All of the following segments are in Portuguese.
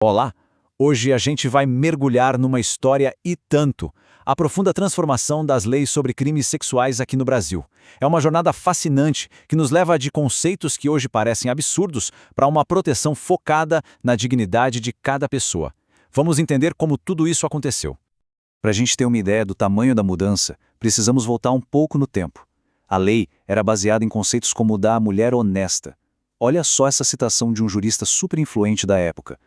Olá! Hoje a gente vai mergulhar numa história e tanto. A profunda transformação das leis sobre crimes sexuais aqui no Brasil. É uma jornada fascinante que nos leva de conceitos que hoje parecem absurdos para uma proteção focada na dignidade de cada pessoa. Vamos entender como tudo isso aconteceu. Para a gente ter uma ideia do tamanho da mudança, precisamos voltar um pouco no tempo. A lei era baseada em conceitos como o da mulher honesta. Olha só essa citação de um jurista super influente da época.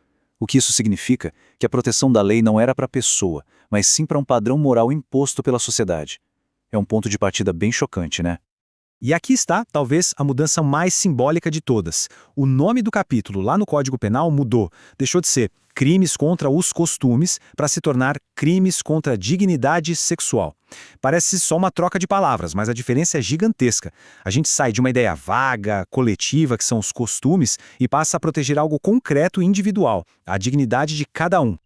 O que isso significa? Que a proteção da lei não era para a pessoa, mas sim para um padrão moral imposto pela sociedade. É um ponto de partida bem chocante, né? E aqui está, talvez, a mudança mais simbólica de todas. O nome do capítulo lá no Código Penal mudou. Deixou de ser crimes contra os costumes para se tornar crimes contra a dignidade sexual. Parece só uma troca de palavras, mas a diferença é gigantesca. A gente sai de uma ideia vaga, coletiva, que são os costumes, e passa a proteger algo concreto e individual, a dignidade de cada um.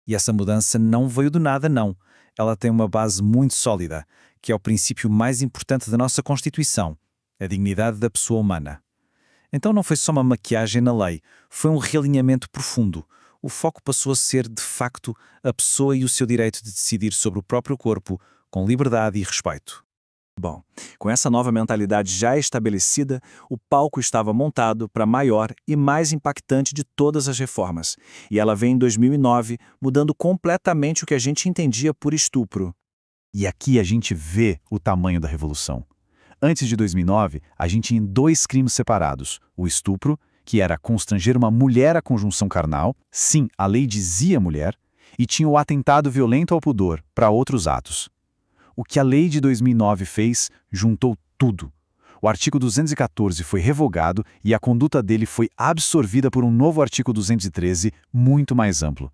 E essa mudança não veio do nada, não. Ela tem uma base muito sólida, que é o princípio mais importante da nossa Constituição, a dignidade da pessoa humana. Então não foi só uma maquiagem na lei, foi um realinhamento profundo. O foco passou a ser, de facto, a pessoa e o seu direito de decidir sobre o próprio corpo, com liberdade e respeito. Bom, com essa nova mentalidade já estabelecida, o palco estava montado para a maior e mais impactante de todas as reformas. E ela veio em 2009, mudando completamente o que a gente entendia por estupro. E aqui a gente vê o tamanho da revolução. Antes de 2009, a gente tinha dois crimes separados: o estupro, que era constranger uma mulher à conjunção carnal, sim, a lei dizia mulher, e tinha o atentado violento ao pudor, para outros atos. O que a lei de 2009 fez, juntou tudo. O artigo 214 foi revogado e a conduta dele foi absorvida por um novo artigo 213, muito mais amplo.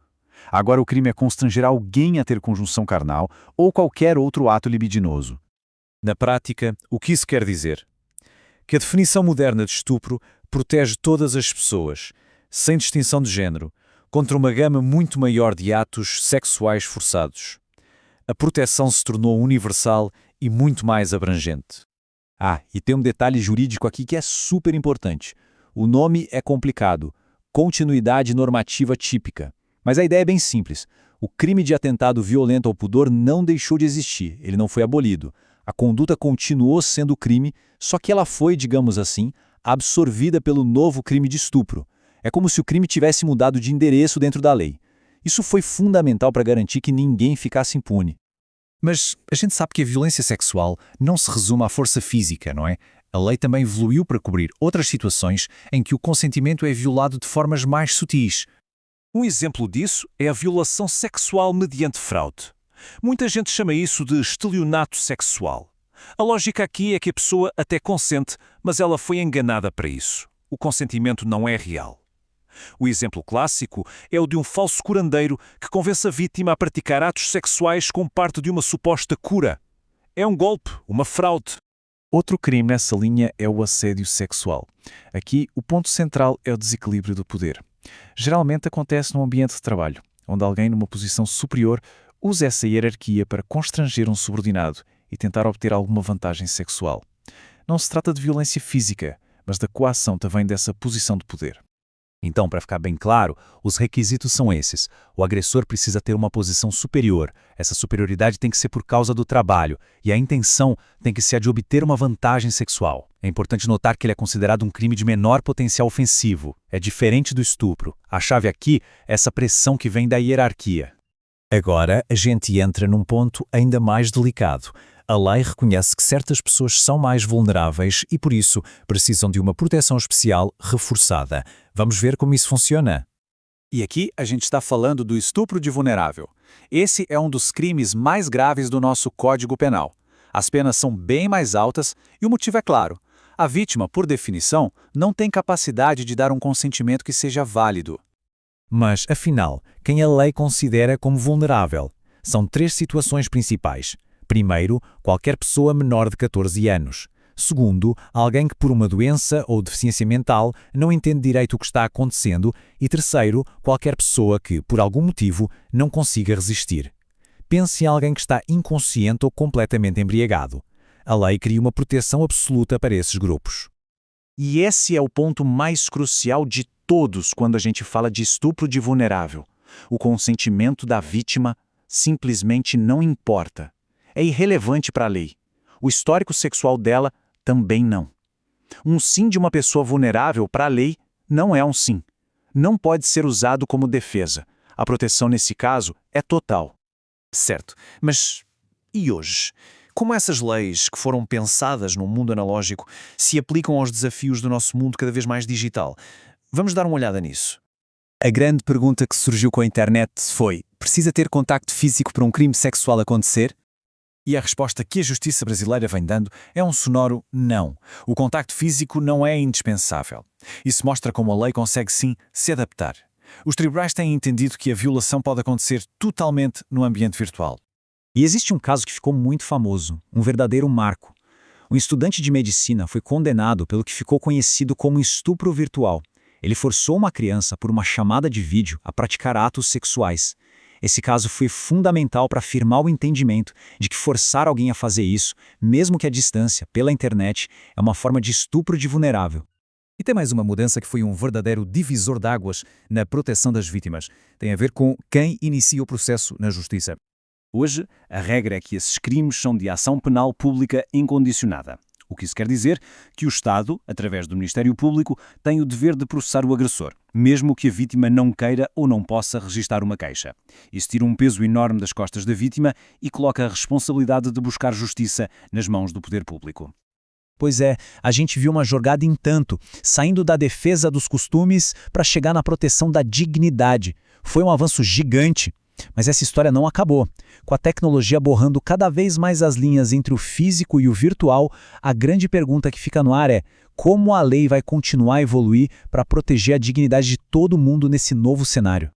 Agora o crime é constranger alguém a ter conjunção carnal ou qualquer outro ato libidinoso. Na prática, o que isso quer dizer? Que a definição moderna de estupro protege todas as pessoas, sem distinção de género, contra uma gama muito maior de atos sexuais forçados. A proteção se tornou universal e muito mais abrangente. E tem um detalhe jurídico aqui que é super importante. O nome é complicado: continuidade normativa típica. Mas a ideia é bem simples. O crime de atentado violento ao pudor não deixou de existir, ele não foi abolido. A conduta continuou sendo crime, só que ela foi, digamos assim, absorvida pelo novo crime de estupro. É como se o crime tivesse mudado de endereço dentro da lei. Isso foi fundamental para garantir que ninguém ficasse impune. Mas a gente sabe que a violência sexual não se resume à força física, não é? A lei também evoluiu para cobrir outras situações em que o consentimento é violado de formas mais sutis. Um exemplo disso é a violação sexual mediante fraude. Muita gente chama isso de estelionato sexual. A lógica aqui é que a pessoa até consente, mas ela foi enganada para isso. O consentimento não é real. O exemplo clássico é o de um falso curandeiro que convence a vítima a praticar atos sexuais como parte de uma suposta cura. É um golpe, uma fraude. Outro crime nessa linha é o assédio sexual. Aqui, o ponto central é o desequilíbrio do poder. Geralmente acontece num ambiente de trabalho, onde alguém numa posição superior usa essa hierarquia para constranger um subordinado e tentar obter alguma vantagem sexual. Não se trata de violência física, mas da coação também dessa posição de poder. Então, para ficar bem claro, os requisitos são esses. O agressor precisa ter uma posição superior. Essa superioridade tem que ser por causa do trabalho. E a intenção tem que ser a de obter uma vantagem sexual. É importante notar que ele é considerado um crime de menor potencial ofensivo. É diferente do estupro. A chave aqui é essa pressão que vem da hierarquia. Agora, a gente entra num ponto ainda mais delicado. A lei reconhece que certas pessoas são mais vulneráveis e, por isso, precisam de uma proteção especial reforçada. Vamos ver como isso funciona. E aqui a gente está falando do estupro de vulnerável. Esse é um dos crimes mais graves do nosso Código Penal. As penas são bem mais altas e o motivo é claro. A vítima, por definição, não tem capacidade de dar um consentimento que seja válido. Mas, afinal, quem a lei considera como vulnerável? São 3 situações principais. Primeiro, qualquer pessoa menor de 14 anos. Segundo, alguém que por uma doença ou deficiência mental não entende direito o que está acontecendo. E terceiro, qualquer pessoa que, por algum motivo, não consiga resistir. Pense em alguém que está inconsciente ou completamente embriagado. A lei cria uma proteção absoluta para esses grupos. E esse é o ponto mais crucial de todos quando a gente fala de estupro de vulnerável. O consentimento da vítima simplesmente não importa. É irrelevante para a lei. O histórico sexual dela também não. Um sim de uma pessoa vulnerável para a lei não é um sim. Não pode ser usado como defesa. A proteção nesse caso é total. Certo, mas e hoje? Como essas leis que foram pensadas no mundo analógico se aplicam aos desafios do nosso mundo cada vez mais digital? Vamos dar uma olhada nisso. A grande pergunta que surgiu com a internet foi: precisa ter contacto físico para um crime sexual acontecer? E a resposta que a justiça brasileira vem dando é um sonoro não. O contacto físico não é indispensável. Isso mostra como a lei consegue sim se adaptar. Os tribunais têm entendido que a violação pode acontecer totalmente no ambiente virtual. E existe um caso que ficou muito famoso, um verdadeiro marco. Um estudante de medicina foi condenado pelo que ficou conhecido como estupro virtual. Ele forçou uma criança por uma chamada de vídeo a praticar atos sexuais. Esse caso foi fundamental para afirmar o entendimento de que forçar alguém a fazer isso, mesmo que à distância, pela internet, é uma forma de estupro de vulnerável. E tem mais uma mudança que foi um verdadeiro divisor de águas na proteção das vítimas. Tem a ver com quem inicia o processo na justiça. Hoje, a regra é que esses crimes são de ação penal pública incondicionada. O que isso quer dizer? Que o Estado, através do Ministério Público, tem o dever de processar o agressor, mesmo que a vítima não queira ou não possa registar uma queixa. Isso tira um peso enorme das costas da vítima e coloca a responsabilidade de buscar justiça nas mãos do poder público. Pois é, a gente viu uma jogada em tanto, saindo da defesa dos costumes para chegar na proteção da dignidade. Foi um avanço gigante. Mas essa história não acabou. Com a tecnologia borrando cada vez mais as linhas entre o físico e o virtual, a grande pergunta que fica no ar é: como a lei vai continuar a evoluir para proteger a dignidade de todo mundo nesse novo cenário?